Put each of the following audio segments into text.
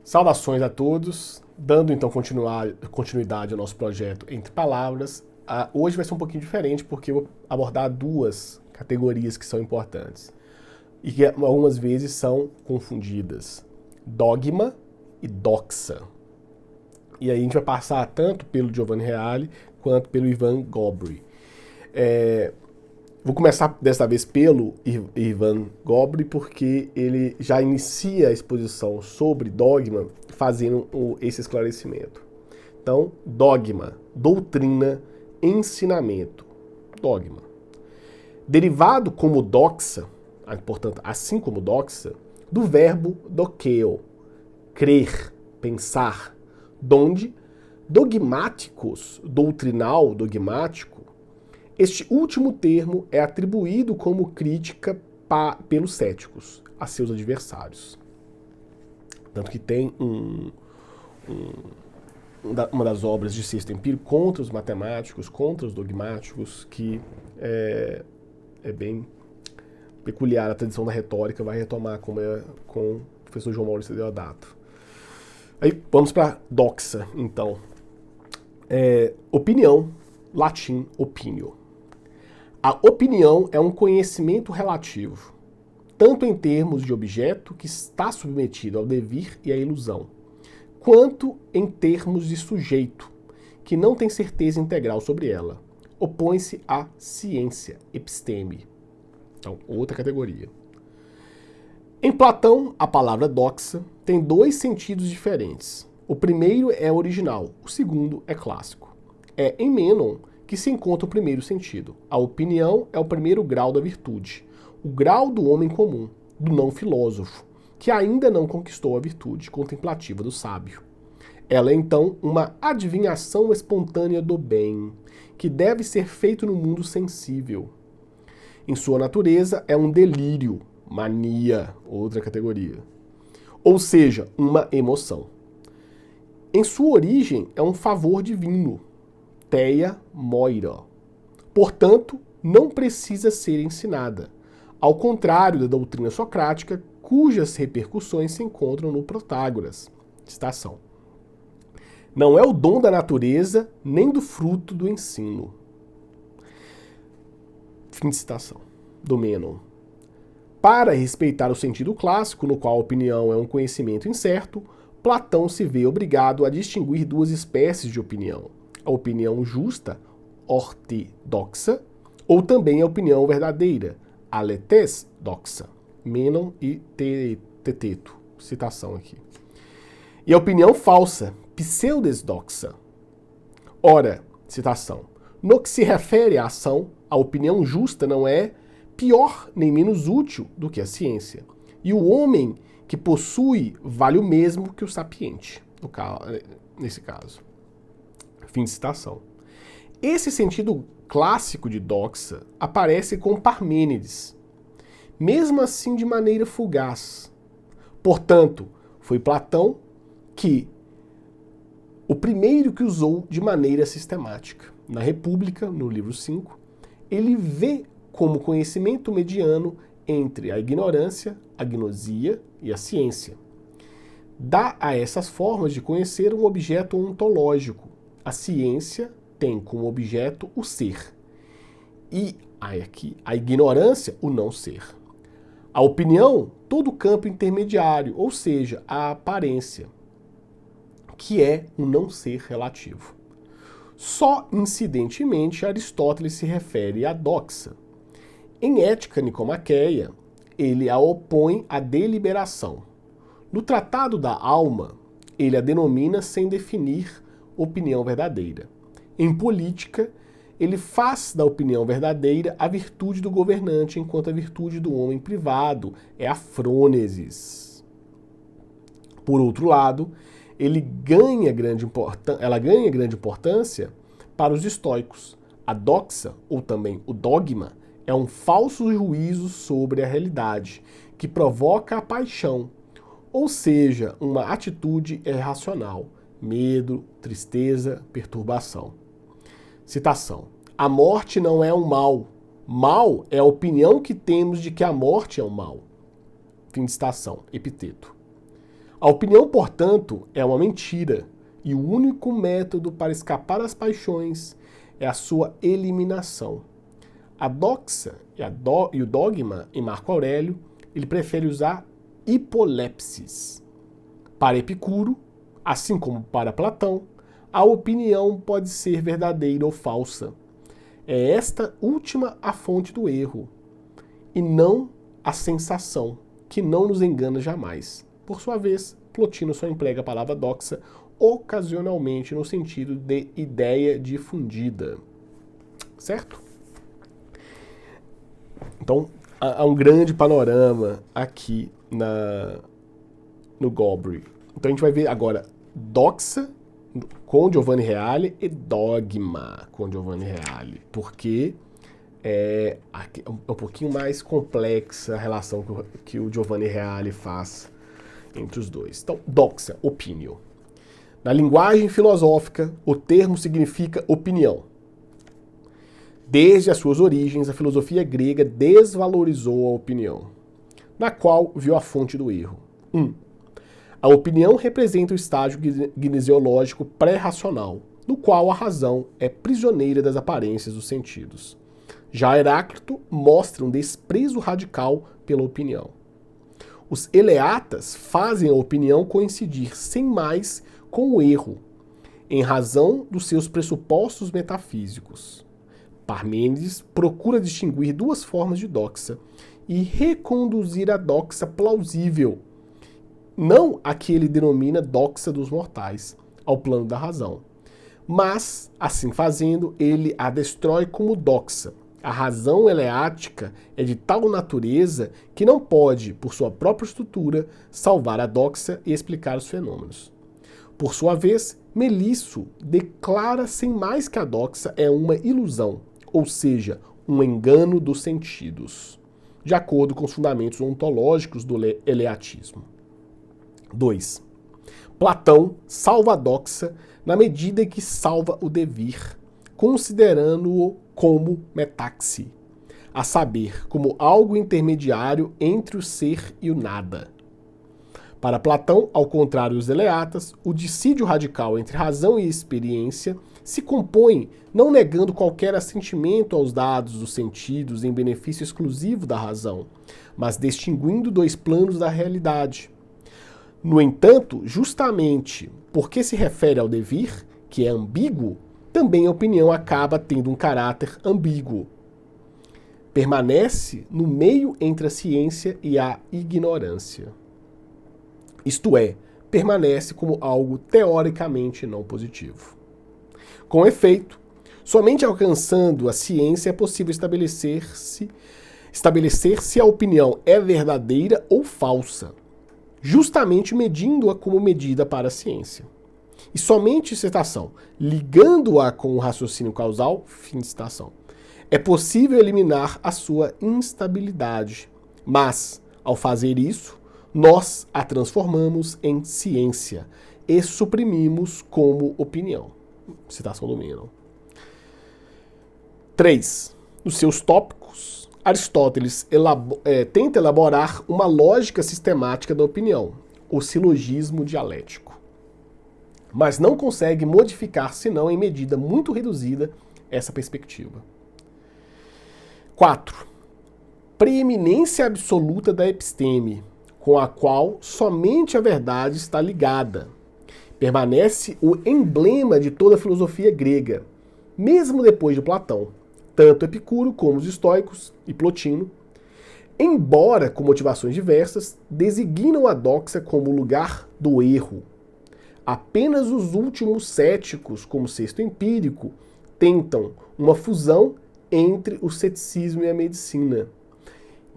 Saudações a todos, dando então continuidade ao nosso projeto Entre Palavras. Hoje vai ser um pouquinho diferente porque eu vou abordar duas categorias que são importantes e que algumas vezes são confundidas: dogma e doxa. E aí a gente vai passar tanto pelo Giovanni Reale quanto pelo Ivan Gobry. Vou começar dessa vez pelo Ivan Gobry, porque ele já inicia a exposição sobre dogma fazendo esse esclarecimento. Então, dogma, doutrina, ensinamento. Dogma. Derivado como doxa, portanto, assim como doxa, do verbo dokeo, crer, pensar, donde dogmáticos, doutrinal, dogmático, este último termo é atribuído como crítica pelos céticos a seus adversários. Tanto que tem uma das obras de Sexto Empírico contra os matemáticos, contra os dogmáticos, que é bem peculiar. A tradição da retórica vai retomar com o professor João Maurício Deodato. Aí vamos para doxa, então. Opinião, latim opinio. A opinião é um conhecimento relativo, tanto em termos de objeto que está submetido ao devir e à ilusão, quanto em termos de sujeito, que não tem certeza integral sobre ela. Opõe-se à ciência, episteme. Então, outra categoria. Em Platão, a palavra doxa tem dois sentidos diferentes. O primeiro é original, o segundo é clássico. É em Mênon que se encontra o primeiro sentido. A opinião é o primeiro grau da virtude, o grau do homem comum, do não filósofo, que ainda não conquistou a virtude contemplativa do sábio. Ela é então uma adivinhação espontânea do bem, que deve ser feito no mundo sensível. Em sua natureza é um delírio, mania, outra categoria. Ou seja, uma emoção. Em sua origem é um favor divino, Theia moira. Portanto, não precisa ser ensinada, ao contrário da doutrina socrática, cujas repercussões se encontram no Protágoras. Citação. Não é o dom da natureza, nem do fruto do ensino. Fim de citação. Do Mênon. Para respeitar o sentido clássico, no qual a opinião é um conhecimento incerto, Platão se vê obrigado a distinguir duas espécies de opinião: a opinião justa, ortodoxa, ou também a opinião verdadeira, aletes doxa. Mênon e Teteto. Citação aqui. E a opinião falsa, pseudes doxa. Ora, citação, no que se refere à ação, a opinião justa não é pior nem menos útil do que a ciência. E o homem que possui vale o mesmo que o sapiente, nesse caso. Fim de citação. Esse sentido clássico de doxa aparece com Parmênides, mesmo assim de maneira fugaz. Portanto, foi Platão o primeiro que usou de maneira sistemática. Na República, no livro 5, ele vê como conhecimento mediano entre a ignorância, a gnosia e a ciência. Dá a essas formas de conhecer um objeto ontológico. A ciência tem como objeto o ser. E aqui, a ignorância, o não ser. A opinião, todo o campo intermediário, ou seja, a aparência, que é um não ser relativo. Só incidentemente Aristóteles se refere à doxa. Em Ética Nicomaqueia, ele a opõe à deliberação. No Tratado da Alma, ele a denomina sem definir opinião verdadeira. Em Política, ele faz da opinião verdadeira a virtude do governante, enquanto a virtude do homem privado é a frônesis. Por outro lado, ela ganha grande importância para os estoicos. A doxa, ou também o dogma, é um falso juízo sobre a realidade, que provoca a paixão, ou seja, uma atitude irracional, medo, tristeza, perturbação. Citação. A morte não é um mal. Mal é a opinião que temos de que a morte é um mal. Fim de citação. Epiteto. A opinião, portanto, é uma mentira, e o único método para escapar às paixões é a sua eliminação. A doxa e o dogma, em Marco Aurélio, ele prefere usar hipolepsis. Para Epicuro, assim como para Platão, a opinião pode ser verdadeira ou falsa. É esta última a fonte do erro, e não a sensação, que não nos engana jamais. Por sua vez, Plotino só emprega a palavra doxa ocasionalmente no sentido de ideia difundida. Certo? Então, há um grande panorama aqui no Gobry. Então a gente vai ver agora doxa com Giovanni Reale e dogma com Giovanni Reale, porque é um pouquinho mais complexa a relação que o Giovanni Reale faz entre os dois. Então, doxa, opinion. Na linguagem filosófica, o termo significa opinião. Desde as suas origens, a filosofia grega desvalorizou a opinião, na qual viu a fonte do erro. 1. A opinião representa o estágio gnesiológico pré-racional, no qual a razão é prisioneira das aparências dos sentidos. Já Heráclito mostra um desprezo radical pela opinião. Os eleatas fazem a opinião coincidir sem mais com o erro, em razão dos seus pressupostos metafísicos. Parmênides procura distinguir duas formas de doxa e reconduzir a doxa plausível, não a que ele denomina doxa dos mortais, ao plano da razão. Mas, assim fazendo, ele a destrói como doxa. A razão eleática é de tal natureza que não pode, por sua própria estrutura, salvar a doxa e explicar os fenômenos. Por sua vez, Melisso declara sem mais que a doxa é uma ilusão, ou seja, um engano dos sentidos, de acordo com os fundamentos ontológicos do eleatismo. 2. Platão salva a doxa na medida em que salva o devir, considerando-o como metaxi, a saber, como algo intermediário entre o ser e o nada. Para Platão, ao contrário dos eleatas, o dissídio radical entre razão e experiência se compõe não negando qualquer assentimento aos dados dos sentidos em benefício exclusivo da razão, mas distinguindo dois planos da realidade. No entanto, justamente porque se refere ao devir, que é ambíguo, também a opinião acaba tendo um caráter ambíguo. Permanece no meio entre a ciência e a ignorância. Isto é, permanece como algo teoricamente não positivo. Com efeito, somente alcançando a ciência é possível estabelecer se a opinião é verdadeira ou falsa, justamente medindo-a como medida para a ciência. E somente, citação, ligando-a com o raciocínio causal, fim de citação, é possível eliminar a sua instabilidade. Mas, ao fazer isso, nós a transformamos em ciência e suprimimos como opinião. Citação do Menon. 3. Nos seus tópicos, Aristóteles tenta elaborar uma lógica sistemática da opinião, o silogismo dialético. Mas não consegue modificar, senão em medida muito reduzida, essa perspectiva. 4. Preeminência absoluta da episteme, com a qual somente a verdade está ligada. Permanece o emblema de toda a filosofia grega, mesmo depois de Platão, tanto Epicuro como os estoicos e Plotino, embora com motivações diversas, designam a doxa como lugar do erro. Apenas os últimos céticos, como Sexto Empírico, tentam uma fusão entre o ceticismo e a medicina.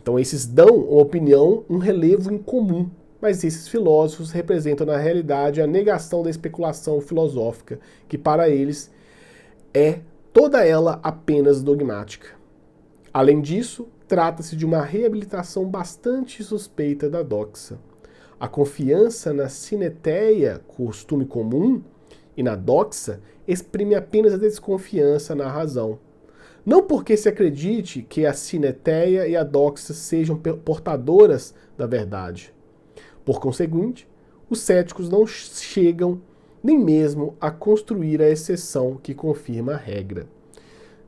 Então esses dão uma opinião, um relevo incomum, mas esses filósofos representam na realidade a negação da especulação filosófica, que para eles é toda ela apenas dogmática. Além disso, trata-se de uma reabilitação bastante suspeita da doxa. A confiança na sineteia, costume comum, e na doxa, exprime apenas a desconfiança na razão. Não porque se acredite que a sineteia e a doxa sejam portadoras da verdade. Por conseguinte, os céticos não chegam nem mesmo a construir a exceção que confirma a regra.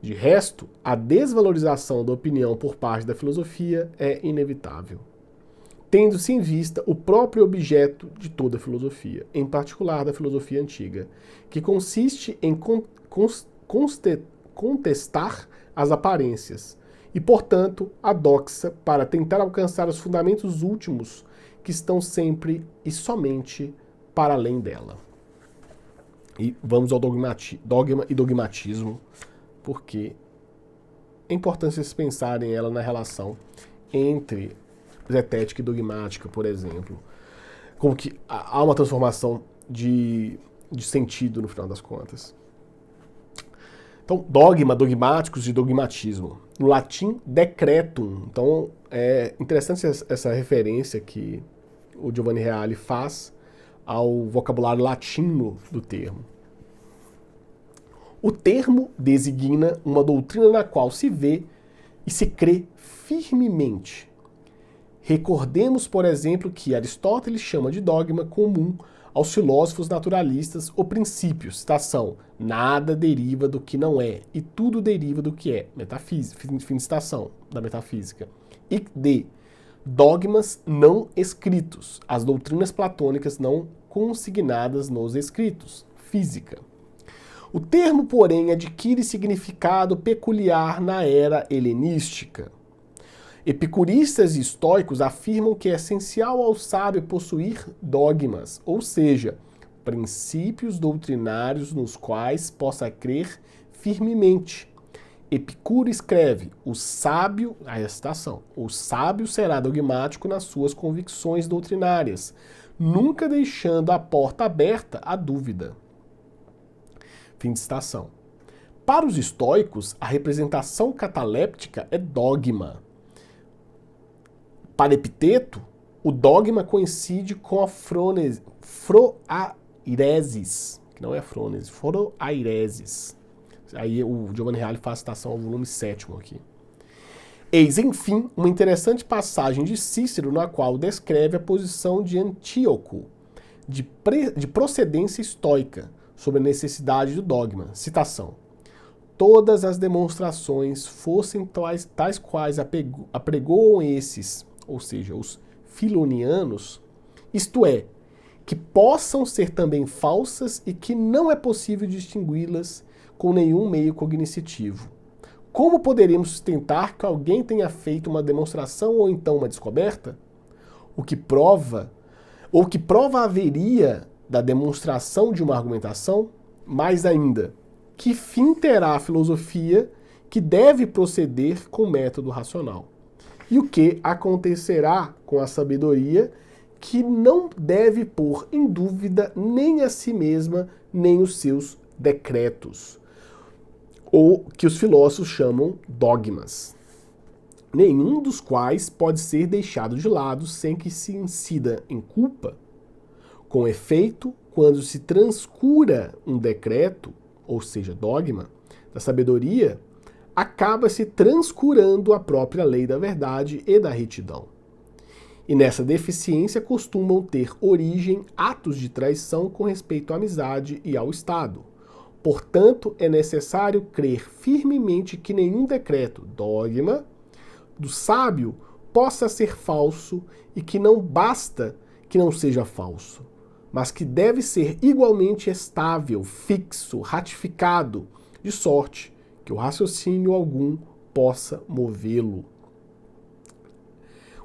De resto, a desvalorização da opinião por parte da filosofia é inevitável, tendo-se em vista o próprio objeto de toda a filosofia, em particular da filosofia antiga, que consiste em contestar as aparências e, portanto, a doxa para tentar alcançar os fundamentos últimos que estão sempre e somente para além dela. E vamos ao dogma e dogmatismo, porque é importante vocês pensarem ela na relação entre zetética e dogmática, por exemplo. Como que há uma transformação de sentido no final das contas. Então, dogma, dogmáticos e dogmatismo. No latim, decretum. Então, é interessante essa referência que o Giovanni Reale faz ao vocabulário latino do termo. O termo designa uma doutrina na qual se vê e se crê firmemente. Recordemos, por exemplo, que Aristóteles chama de dogma comum aos filósofos naturalistas o princípio, citação, nada deriva do que não é, e tudo deriva do que é, metafísica, fim de citação da metafísica. E de dogmas não escritos, as doutrinas platônicas não consignadas nos escritos, física. O termo, porém, adquire significado peculiar na era helenística. Epicuristas e estoicos afirmam que é essencial ao sábio possuir dogmas, ou seja, princípios doutrinários nos quais possa crer firmemente. Epicuro escreve, o sábio será dogmático nas suas convicções doutrinárias, nunca deixando a porta aberta à dúvida. Fim de citação. Para os estoicos, a representação cataléptica é dogma. Para Epiteto, o dogma coincide com a froairesis, que não é fronesis, froairesis. Aí o Giovanni Reale faz citação ao volume 7º aqui. Eis, enfim, uma interessante passagem de Cícero na qual descreve a posição de Antíoco, de procedência estoica, sobre a necessidade do dogma. Citação. Todas as demonstrações fossem tais quais apregoam esses, ou seja, os filonianos, isto é, que possam ser também falsas e que não é possível distingui-las com nenhum meio cognitivo. Como poderemos sustentar que alguém tenha feito uma demonstração ou então uma descoberta? O que prova haveria da demonstração de uma argumentação? Mais ainda, que fim terá a filosofia que deve proceder com método racional? E o que acontecerá com a sabedoria que não deve pôr em dúvida nem a si mesma, nem os seus decretos, ou que os filósofos chamam dogmas, nenhum dos quais pode ser deixado de lado sem que se incida em culpa? Com efeito, quando se transcura um decreto, ou seja, dogma, da sabedoria, acaba-se transcurando a própria lei da verdade e da retidão. E nessa deficiência costumam ter origem atos de traição com respeito à amizade e ao Estado. Portanto, é necessário crer firmemente que nenhum decreto, dogma, do sábio possa ser falso e que não basta que não seja falso, mas que deve ser igualmente estável, fixo, ratificado, de sorte que o raciocínio algum possa movê-lo.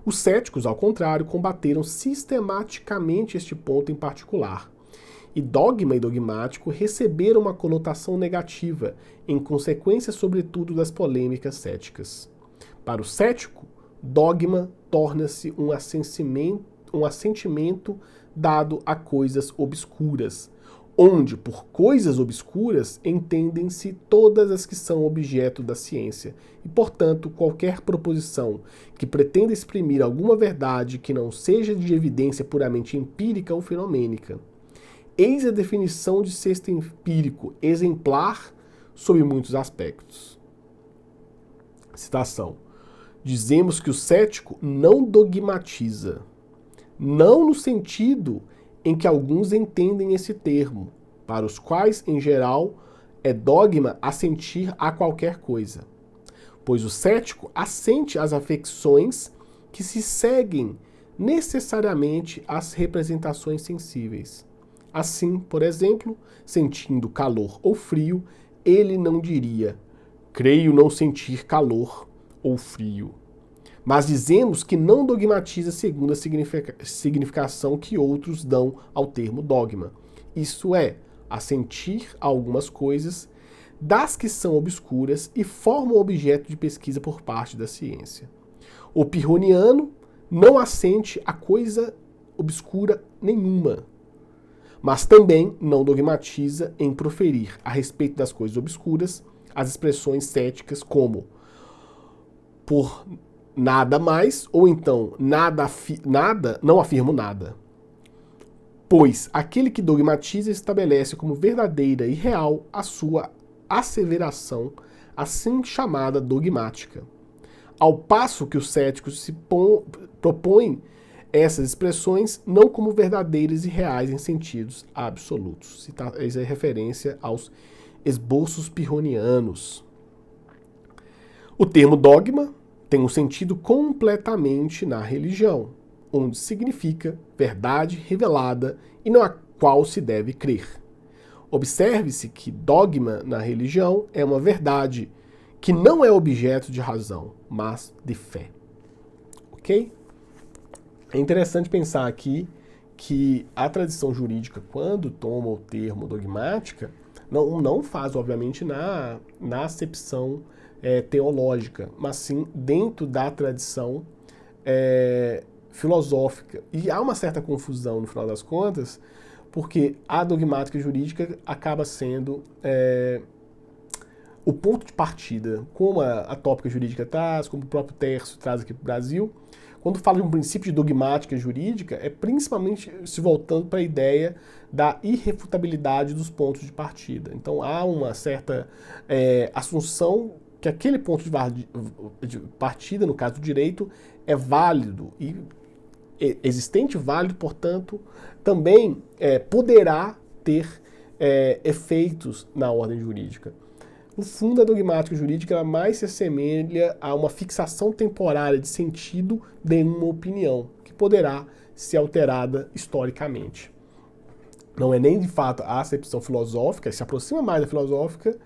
Os céticos, ao contrário, combateram sistematicamente este ponto em particular. E dogma e dogmático receberam uma conotação negativa, em consequência, sobretudo, das polêmicas céticas. Para o cético, dogma torna-se um assentimento dado a coisas obscuras, onde, por coisas obscuras, entendem-se todas as que são objeto da ciência, e, portanto, qualquer proposição que pretenda exprimir alguma verdade que não seja de evidência puramente empírica ou fenomênica. Eis a definição de sexto empírico, exemplar sob muitos aspectos. Citação. Dizemos que o cético não dogmatiza, não no sentido em que alguns entendem esse termo, para os quais, em geral, é dogma assentir a qualquer coisa. Pois o cético assente às afecções que se seguem necessariamente às representações sensíveis. Assim, por exemplo, sentindo calor ou frio, ele não diria, creio não sentir calor ou frio. Mas dizemos que não dogmatiza segundo a significação que outros dão ao termo dogma. Isso é, assentir a algumas coisas das que são obscuras e formam objeto de pesquisa por parte da ciência. O pirroniano não assente a coisa obscura nenhuma, mas também não dogmatiza em proferir a respeito das coisas obscuras as expressões céticas como por nada mais, ou então nada, não afirmo nada. Pois aquele que dogmatiza estabelece como verdadeira e real a sua asseveração, assim chamada dogmática. Ao passo que os céticos se propõem essas expressões não como verdadeiras e reais em sentidos absolutos. Isso é referência aos esboços pirronianos. O termo dogma tem um sentido completamente na religião, onde significa verdade revelada e na qual se deve crer. Observe-se que dogma na religião é uma verdade que não é objeto de razão, mas de fé. Ok? É interessante pensar aqui que a tradição jurídica, quando toma o termo dogmática, não faz, obviamente, na acepção teológica, mas sim dentro da tradição filosófica. E há uma certa confusão, no final das contas, porque a dogmática jurídica acaba sendo o ponto de partida, como a tópica jurídica traz, como o próprio Tércio traz aqui para o Brasil. Quando fala de um princípio de dogmática jurídica, é principalmente se voltando para a ideia da irrefutabilidade dos pontos de partida. Então há uma certa assunção que aquele ponto de partida, no caso do direito, é válido e existente válido, portanto, também poderá ter efeitos na ordem jurídica. No fundo, a dogmática jurídica ela mais se assemelha a uma fixação temporária de sentido de uma opinião, que poderá ser alterada historicamente. Não é nem de fato a acepção filosófica, se aproxima mais da filosófica,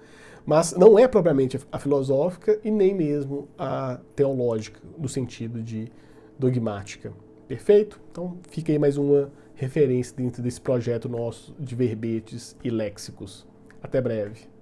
mas não é propriamente a filosófica e nem mesmo a teológica, no sentido de dogmática. Perfeito? Então fica aí mais uma referência dentro desse projeto nosso de verbetes e léxicos. Até breve.